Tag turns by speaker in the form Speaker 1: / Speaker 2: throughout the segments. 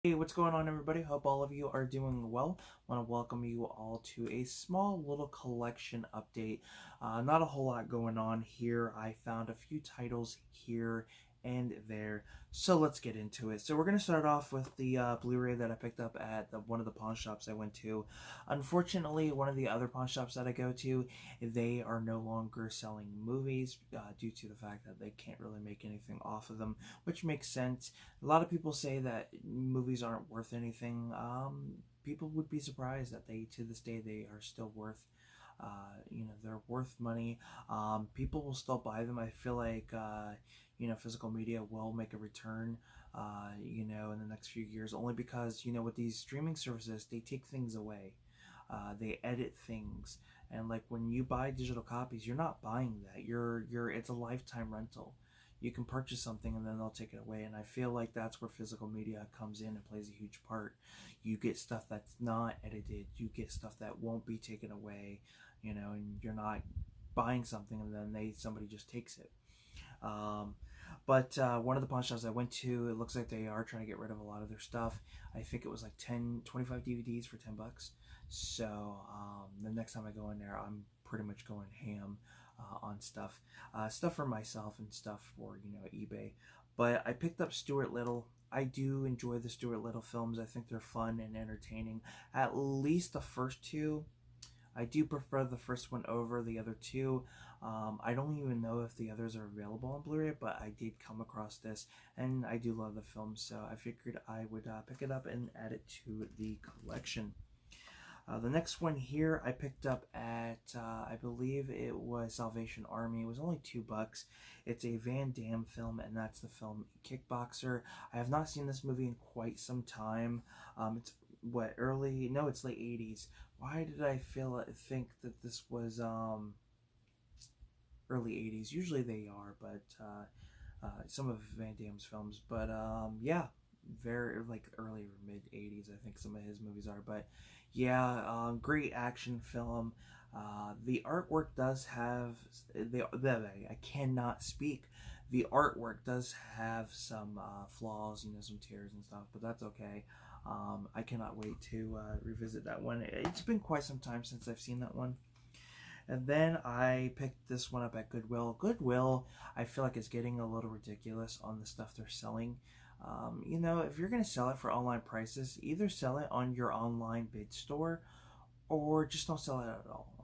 Speaker 1: Hey, what's going on, everybody? Hope all of you are doing well. I want to welcome you all to a small little collection update. Not a whole lot going on here. I found a few titles here and there, so let's get into it. So we're going to start off with the Blu-ray that I picked up at one of the pawn shops I went to. Unfortunately, one of the other pawn shops that I go to, they are no longer selling movies due to the fact that they can't really make anything off of them, which makes sense. A lot of people say that movies aren't worth anything. People would be surprised that to this day, they are still worth. They're worth money. People will still buy them. I feel like physical media will make a return. In the next few years, only because with these streaming services, they take things away. They edit things, and like when you buy digital copies, you're not buying that. It's a lifetime rental. You can purchase something and then they'll take it away, and I feel like that's where physical media comes in and plays a huge part. You get stuff that's not edited, you get stuff that won't be taken away, and you're not buying something and then somebody just takes it. But one of the pawn shops I went to, it looks like they are trying to get rid of a lot of their stuff. I think it was like 25 DVDs for $10. So the next time I go in there, I'm pretty much going ham on stuff for myself and stuff for eBay. But I picked up Stuart Little. I do enjoy the Stuart Little films. I think they're fun and entertaining. At least the first two. I do prefer the first one over the other two. I don't even know if the others are available on Blu-ray, but I did come across this, and I do love the film, so I figured I would pick it up and add it to the collection. The next one here I picked up at, I believe it was Salvation Army. It was only $2. It's a Van Damme film, and that's the film Kickboxer. I have not seen this movie in quite some time. It's it's late 80s. Why did I think that this was early 80s? Usually they are, but some of Van Damme's films. But yeah, very like early or mid 80s, I think some of his movies are. But yeah, great action film. The artwork does have I cannot speak. The artwork does have some flaws, some tears and stuff, but that's okay. I cannot wait to revisit that one. It's been quite some time since I've seen that one. And then I picked this one up at Goodwill. Goodwill, I feel like is getting a little ridiculous on the stuff they're selling. If you're going to sell it for online prices, either sell it on your online bid store or just don't sell it at all.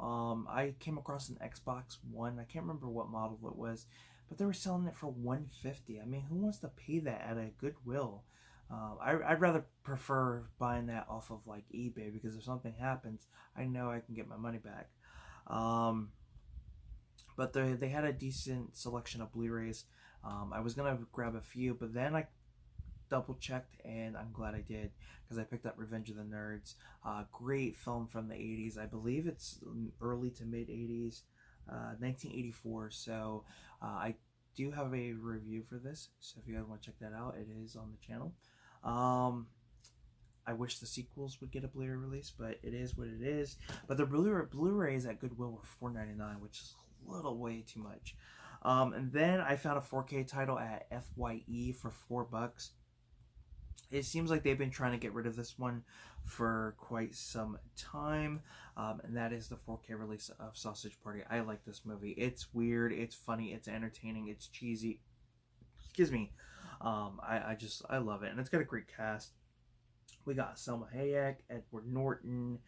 Speaker 1: I came across an Xbox One. I can't remember what model it was, but they were selling it for $150. I mean, who wants to pay that at a Goodwill? I'd rather prefer buying that off of like eBay, because if something happens, I know I can get my money back. But they had a decent selection of Blu-rays. I was gonna grab a few, but then I double checked, and I'm glad I did, because I picked up Revenge of the Nerds. Great film from the 80s. I believe it's early to mid 80s, 1984. So I do have a review for this, so if you guys want to check that out, it is on the channel. I wish the sequels would get a Blu-ray release, but it is what it is. But the Blu-rays at Goodwill were $4.99, which is a little way too much. And then I found a 4K title at FYE for $4. It seems like they've been trying to get rid of this one for quite some time, and that is the 4K release of Sausage Party. I like this movie. It's weird, it's funny, it's entertaining, it's cheesy. Excuse me. I love it, and it's got a great cast. We got Selma Hayek, Edward Norton,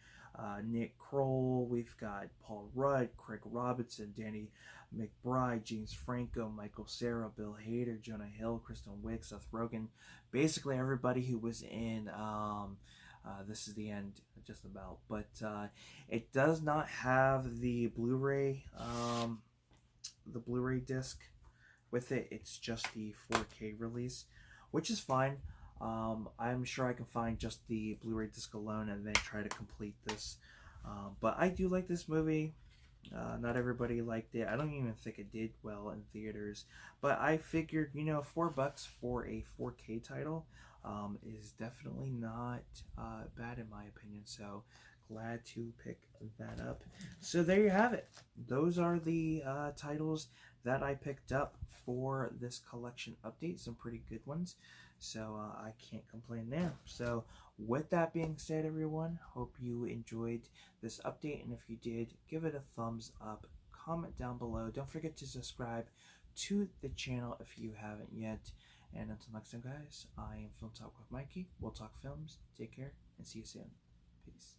Speaker 1: Nick Kroll. We've got Paul Rudd, Craig Robinson, Danny McBride, James Franco, Michael Cera, Bill Hader, Jonah Hill, Kristen Wiig, Seth Rogen. Basically everybody who was in This Is the End, just about. But it does not have the Blu-ray disc with it. It's just the 4K release, which is fine. I'm sure I can find just the Blu-ray disc alone and then try to complete this. But I do like this movie. Not everybody liked it. I don't even think it did well in theaters. But I figured, $4 for a 4K title is definitely not bad in my opinion. So glad to pick that up. So there you have it. Those are the titles that I picked up for this collection update. Some pretty good ones. So I can't complain there. So with that being said, everyone, hope you enjoyed this update. And if you did, give it a thumbs up. Comment down below. Don't forget to subscribe to the channel if you haven't yet. And until next time, guys, I am Film Talk with Mikey. We'll talk films. Take care and see you soon. Peace.